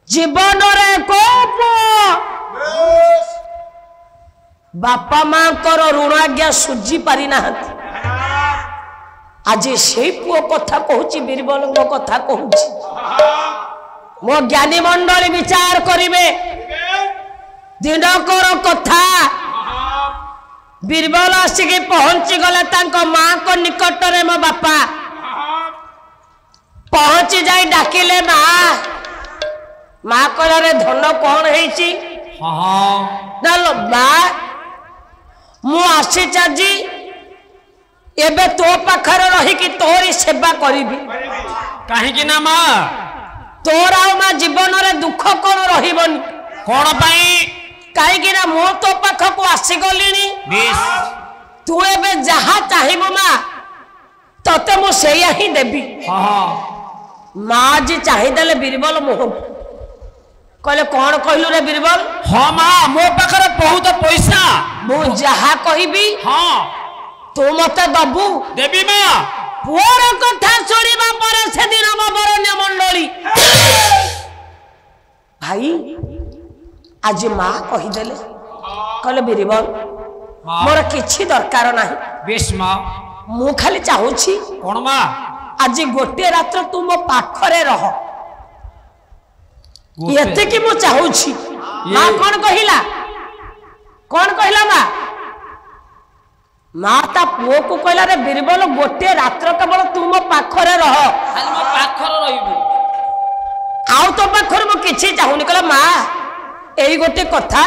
जीवन को बापा माँ ऋण आज्ञा सुझी पारि ना आज से पुओ कथा कहूँ बीरबल कथा कहूँ मो ज्ञानी मंडली विचार करिवे दिनकर कथा बीरबल आसिक पहुंची गले माँ को निकट रे मो बापा पहुंची जाई डाकिले माँ कहले धन कौन है मु आसी चाजी एबे तो पाखर रही कि तोरी सेवा करी कहीं ना माँ तोर आ जीवन रे दुख कौन रहीबनी कौन पाई कहीं ना मो तो पाखक आसी गलिनी तू एबे जहा चाहिबो माँ तते मु सेया ही देबी माँ जी चाहिदेले बीरबल मोह कहले कौन कहलु रे बीरबल हाँ माँ मो पाखर बहुत पैसा मु जहा कहबी हाँ तू मते दबु देवी माँ पुअर कथा सुनिबा पर से दिन बरण्य मंडली भाई आज माँ कहीदेले कहले बीरबल मोर किछि दरकार नाही बेश माँ मु खाली चाहूछि कौन माँ आज गोटे रात्र तू मो पाखरे रह एते कि मु चाहूछि माँ कौन कहला माँ माँ ता पुओ को कहला रे बीरबल गोटे रात्र केवल तू मो पाखरे रह खाली मो पाखर रहिबो आउ तो पाखर मु किछि चाहुनी कहला माँ एई गोटे कथा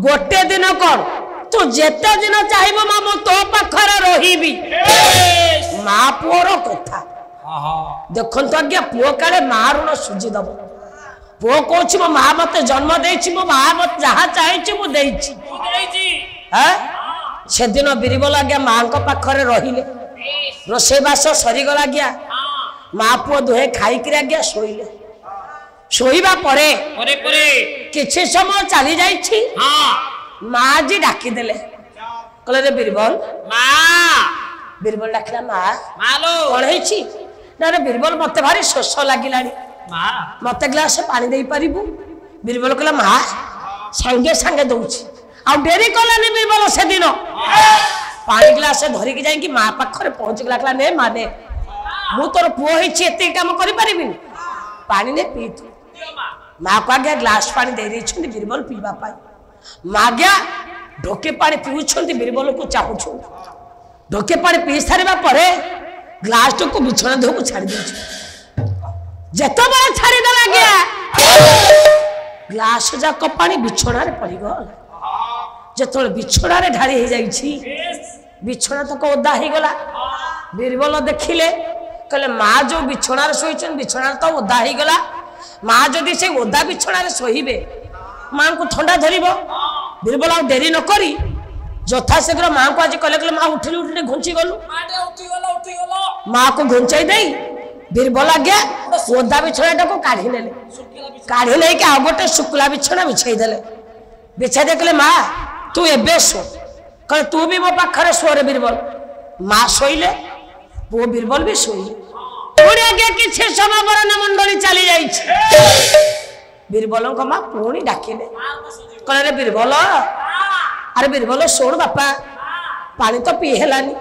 गोटे दिन कर तू जेते दिन चाहिबो माँ मो तो पाखरे रहिबी माँ पुओर कथा देखन तो आज्ञा पुओ काले माँ ऋण सुझी दब पुओ कहूँ मो माँ मत जन्म देछि मो माँ मत जहाँ चाहिए मु देछि से दिन बीरबल आज्ञा माँ पाखरे रहिले रोषेबास सरीगला आज्ञा माँ पुओ दुहे खाइक आज्ञा शोइले शोइबा परे किछि समय चली जाइछि माँ जी डाकिदेले कहले रे बीरबल बीरबल डाकिला माँ कौन है ना रे बीरबल मते भारी शोष लगिलानी मते ग्लास पानी दे पारिबु बीरबल कहला माँ संगे संगे दउछि आ डेरी कलानी बीरबल से दिन पानी ग्लास धरिकी जाइकी माँ पाखरे पहुंच गला कहला ने माँ ने मु तोर पुओ होइछि एते काम करि परिबिनी पानी ने पी तू माँ को आज्ञा ग्लास पानी दे देइछन्ती बीरबल पीवा पाई माँ आज्ञा ढोके पानी पीउछन्ती बीरबल को चाहुछु ढोके पानी पी सारिबा परे ग्लास तो को बिछना धो को छाड़ी देइछु जेतो बड़ा छाड़ी दला गया ग्लास जाक पानी बिछना रे पड़ी गल जेतो बिछना रे ढारी हे जाइछि बिछना तो को ओदा हे गला बीरबल देखिले कहले माँ जो बिछना रे सोइछन बिछना तो ओदा हे गला माँ जदि से ओदा बिछना रे सोहिबे माँ को ठंडा धरिबो बीरबल आ देरी न करी यथा शीघ्र माँ को आज कहले माँ उठिली उठिले घुंची गलु माँ को घुंचाई देई बीरबल आज्ञा ओदा बिछना को काढ़ी नेले काढ़ी नहीं आ गोटे शुक्ला बिछना बिछाई देले बिछाई दे कहले माँ तू एबे सो कहे तू भी मो पाखरे सो रे बीरबल माँ शोइले पुओ बीरबल भी शोइले पुणी आज्ञा किछि समय बरण्य मंडली चली जाइछि बीरबल को माँ पुणी डाकिले कहले रे बीरबल अरे बीरबल शोण बापा पानी तो पी हेलानी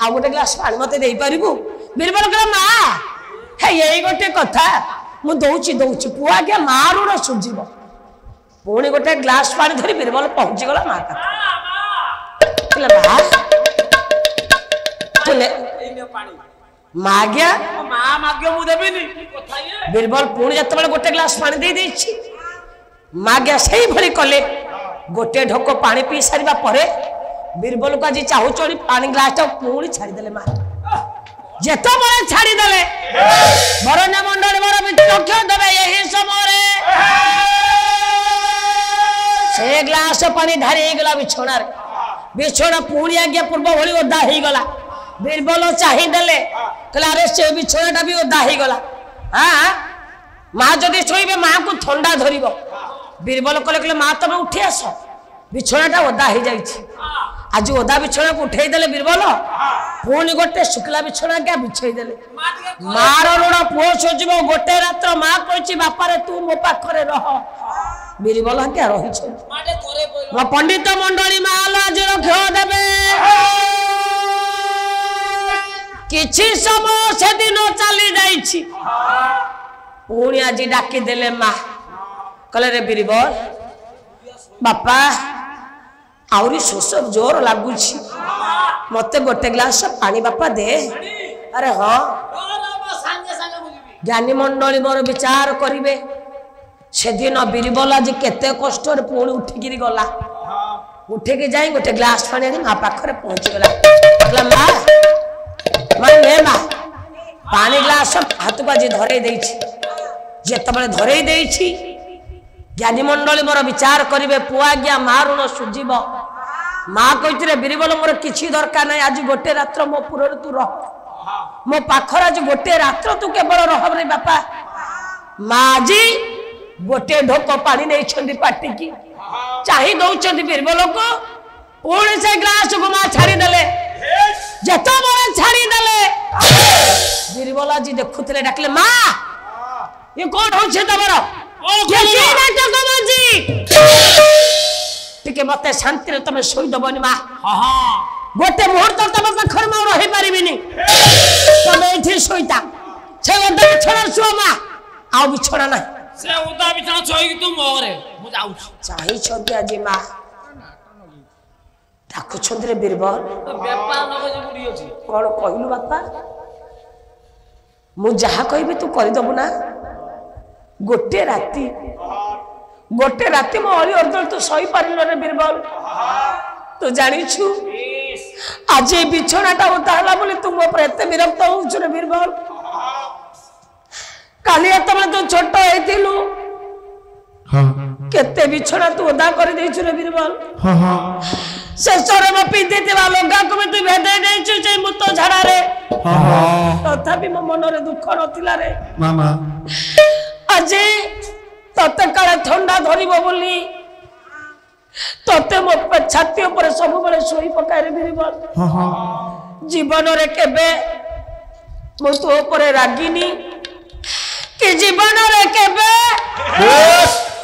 आ गोटे ग्लास पानी मते देई पारिबु बीरबल कहला माँ हे यही गोटे कथा मु दउछि पुओ आज्ञा माँ ऋण सुझिब पुणी गोटे ग्लास पानी धरी बीरबल पहुंची गला माँ माँ आज्ञा बीरबल पुणी जत गोटे ग्लास पानी दे देछि माँ आज्ञा से भली कले गोटे ढोक पानी पी सारिबा परे बीरबल को आज चाहूचनी पानी ग्लास पुणी छाड़ीदेले माँ जेत बड़े छाड़ीदेले बरण्य मंडली बर विचक्ष देवे यही समय से ग्लास पानी ढारी गला बिछोना रे बिछोना पुणी आज्ञा पूर्व भली ओदा हो गला बीरबल चाहिदेले कहला अरे से बिछोनाटा भी ओदा हो गला हाँ माँ जदि शोइबे माँ को ठंडा धरिबो बीरबल कहले माँ तमे उठी आस बिछोनाटा ओदा हो जाइछि आज ओदा बिछଣା को उठेई देले बीरबल पुणी गोटे शुक्ला बिछଣା क्या बिछेई देले मार ऋण पुओ सोचिब गोटे रात्र माँ कही बापा रे तू मो पाखरे रह बीरबल क्या रही पंडित मंडली माल आज रक्ष देवे किछि समय से दिन चली जाइछि पुणी आज डाकी देले माँ कहले रे बीरबल बापा आउरी शोष जोर लगुछि मते गोटे ग्लास पानी बापा दे अरे हाँ ज्ञानी मंडली मोर विचार करिवे से दिन बीरबल आज केते कष्ट पुणी उठिकी गला उठिकी जाई गोटे ग्लास पानी माँ पाखरे पहुंची गला माँ ले माँ पानी ग्लास हाथ को आज धरई देछि जेतबेले धरई देछि ज्ञानी मंडली मोर विचार करिवे पुआ गया माँ ऋण सुझीब माँ कही बीरबल मोर किसी दरकार नहीं आज गोटे रात्र मो पुर तू रह मो पाखर आज गोटे रात्र तू केवल रह रे बापा माँ आज गोटे ढोक पानी नहीं पाटी की चाही दौरान बीरबल को पुणी से ग्लास को माँ छाड़ीदे जत छाड़ीदे बीरबल आज देखुले डाकले माँ ये कौन हो टिके मते शांति तुम शोदबनी माँ गोटे मुहूर्त तुम पाखर मैं रही पारिनी तुम ये शोता से ओदा बिछଣା शुआ माँ आउ बिछଣା ना से ओदा बिछଣା छोई तू मोरे मु जाऊ चाही छंती आज माँ डाकु छंती रे बीरबल बेपार न कजे बुडी अछि कोन कहलु बापा मु जहा कहबे तू करि दबु ना गोटे राति मो अली अर्दल तू सही पारिल रे बीरबल तू जानी छु आज ए बिछणाटा उतारला बोली तू मो पर एते विरक्त होउछु रे बीरबल काली तमे तू छोट हेतिलु हां केते बिछणा तू ओदा कर देछु रे बीरबल हां हां से सरे म पिंदे देवा लगा को तू भेदे देछु जे मुतो झाड़ा रे हां हां तथापि मो मन रे दुख नथिला रे मामा आज तते काले ठंडा धरिबो बोली तते मो छाती ऊपर सब बेले सोई पकाय रे बीरबल हां हां जीवन रे केबे मो तो ऊपर रागिनी कि जीवन रे केबे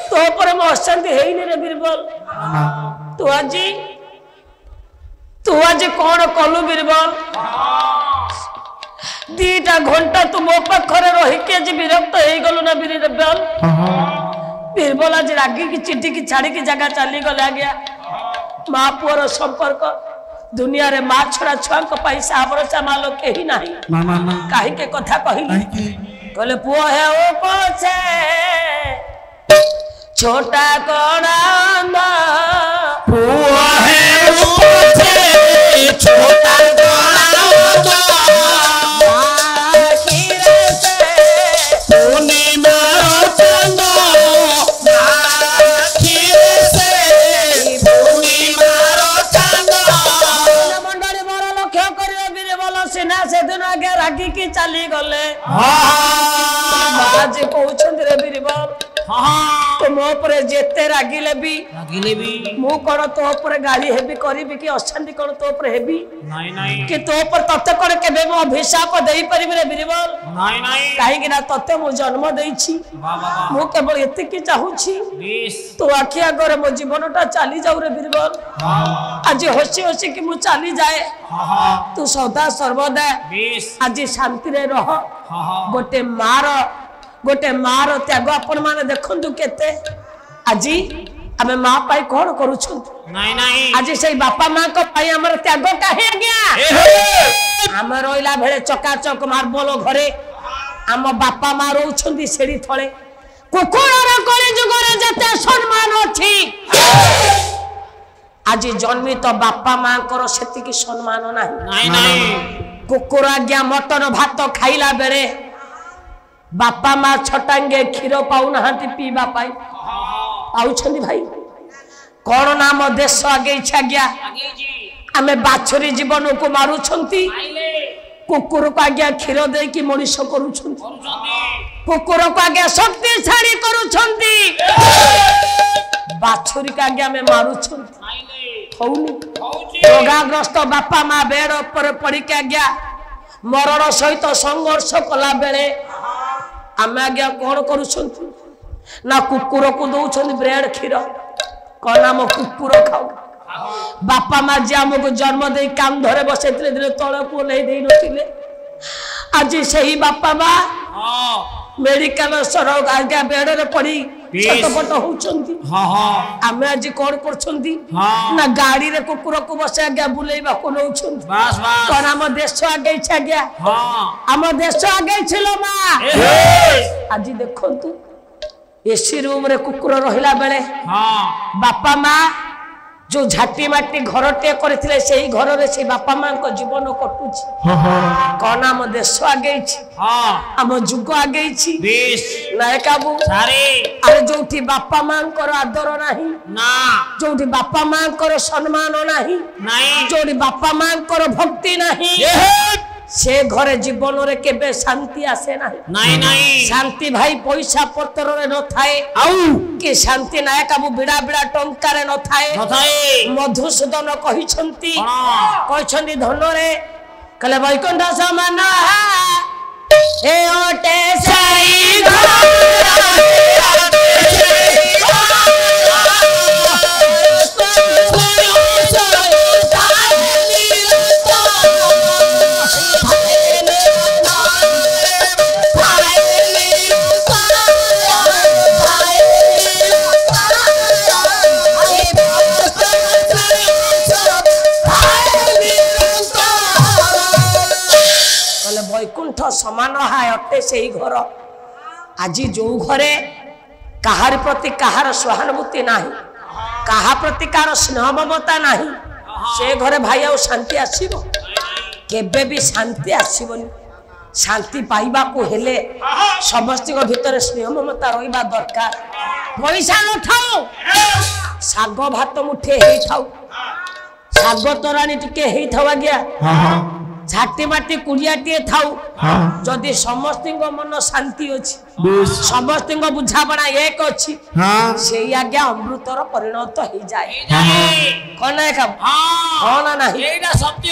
तो ऊपर मो अशांति हेइनी रे बीरबल तू आज कौन कलु बीरबल दीटा घंटा तू मो पाखरे रही के आज विरक्त हो गलु ना बीरबल बीरबल आज रागी की चिट्ठी की छाड़ी की जगह चली गले गया माँ पुअर संपर्क दुनिया रे माँ छड़ा छुआ पैसा भरोसा मालो कहीं नहीं कहीं के कथा कहली कहले पुओ है ओ पछे छोटा कणांदा पुओ है ओ पछे छोटा कणांदा रागी की चली गले आज कहउछन रे बीरबल तो मो पर जेते रागिले भी मु कोन तो पर गाली हेबी करबी कि अशांति कोन तो पर हेबी नाही नाही कि तो पर तते कोन केबे मो अभिशाप देई परिबे रे बीरबल नाही नाही काहे कि ना तते मु जन्म देइछि मु केवल एते की चाहूछि तो आखिया करे मो जीवनटा चली जाऊ रे बीरबल आज हसी हसी कि मु चली जाए तू सदा सर्वदा आज शांति रे रह गोटे मार त्याग आपण माने देखंतु केते आजी आमे मां पाई कोन करूछु नाही नाही आजी सेई बापा मां को पाई हमर त्याग काहे गया हम रोइला भेले चकाचक मार्बल घरे हम बापा मां रहउछंती सेड़ी थळे कुकुरर कली जुगरे जते सम्मान अछि आजी जन्मी तो बापा मां कर सेति की सम्मान नाही नाही कुकुर आज्ञा मटन भात खाइला बेले बापा माँ छटांगे क्षीर पाऊ ना पीवा पाई पाउछंदी भाई कौन नाम देश आगे इच्छा गया आमे बाछरी जीवन को मारुछंती कुकुर को आज्ञा क्षीर दे कि मनीष करूछंती कुकुर को आज्ञा शक्तिशाली करूछंती बाछरी का आज्ञा में मारुछंती ହଉନି ହଉଛି ରୋଗାଗ୍ରସ୍ତ ବାପା ମା ବେଡ ଉପରେ ପଡିକି ଆଜ୍ଞା ମରଣ ସହିତ ସଂଘର୍ଷ କଲା ବେଳେ ଆମେ ଆଜ୍ଞା କଣ କରୁଛନ୍ତି ନା କୁକୁରକୁ ଦଉଛନ୍ତି ବ୍ରେଡ କ୍ଷୀର କଣ ଆମ କୁକୁର ଖାଉ ବାପା ମା ଯିଏ ଆମକୁ ଜନ୍ମ ଦେଇ କାନ୍ଧରେ ବସେଇଥିଲେ ଦିନେ ତଳକୁ ଓହ୍ଲେଇ ଦେଇ ନଥିଲେ ଆଜି ସେହି ବାପା ମା ହଁ ମେଡିକାଲ ଆଜ୍ଞା ବେଡରେ ପଡି ଛଟପଟ ହଉଛନ୍ତି ହଁ ହଁ ଆମେ ଆଜି କଣ କରୁଛନ୍ତି ହଁ। ନା ଗାଡିରେ କୁକୁରକୁ ବସେ ଆଜ୍ଞା ବୁଲେଇବାକୁ ନଉଛନ୍ତି ବାସ୍ ବାସ୍ କଣ ଆମ ଦେଶ ଆଗେଇଛି ଆଜ୍ଞା ହଁ ଆମ ଦେଶ ଆଗେଇছিল ମା ଏହେ ଆଜି ଦେଖନ୍ତୁ ଏସି ରୁମ ରେ କୁକୁର ରହିଲା ବେଳେ ହଁ ବାପା ମା ଯୋଉ ଝାଟି ମାଟି ଘରଟିଏ କରିଥିଲେ ସେଇ ଘରରେ ସେଇ ବାପା ମାଙ୍କ ଜୀବନ କଟୁଛି କଣ ଆମ ଦେଶ ଆଗେଇଛି ହଁ ଆମ ଯୁଗ ଆଗେଇଛି ବେଶ ନାୟକ ବାବୁ ସାରେ ଆରେ ଯୋଉଠି ବାପା ମାଙ୍କର ଆଦର ନାହିଁ ନା ଯୋଉଠି ବାପା ମାଙ୍କର ସମ୍ମାନ ନାହିଁ ନାଇଁ ଯୋଉଠି ବାପା ମାଙ୍କର ଭକ୍ତି ନାହିଁ ସେ ଘରେ ଜୀବନରେ କେବେ ଶାନ୍ତି ଆସେ ନାହିଁ ନାଇଁ ନାଇଁ ଶାନ୍ତି ଭାଇ ପଇସା ପତ୍ରରେ ନଥାଏ ଆଉ କି ଶାନ୍ତି ନାୟକ ବାବୁ ବିଡ଼ା ବିଡ଼ା ଟଙ୍କାରେ ନଥାଏ ନଥାଏ ମଧୁସୂଦନ କହିଛନ୍ତି କଣ କହିଛନ୍ତି ଧନରେ କହିଲେ ବୈକୁଣ୍ଠ ସମାନ ଏ ଅଟେ ସେଇ বৈকুণ্ঠ সমান হায় অটে সেই ঘর আজি যে ঘরে কাহার প্রতি কাহার সহানুভূতি না কাহা প্রতি কাহার স্নেহ মমতা না সে ঘরে ভাই আউ শান্তি আসিব কেবে বি শান্তি আসিবনি শান্তি পাইবাকু হেলে সমস্ত ভিতরে স্নেহ মমতা রহিবা দরকার পয়সা নথাও শাগ ভাত মুঠে হেই থাও শাগ তরাণী টিকে হেই থাও আজ্ঞা ঝাটি মাটি কুড়িয়াটিଏ থাও যদি সমস্ত মন শান্তি ଅଛି সমস্ত বুঝাপড়া এক ଅଛି সেই আজ্ঞা অমৃতর পরিণত হয়ে যায় কোন না ହଁ কোন না এইটা সত্য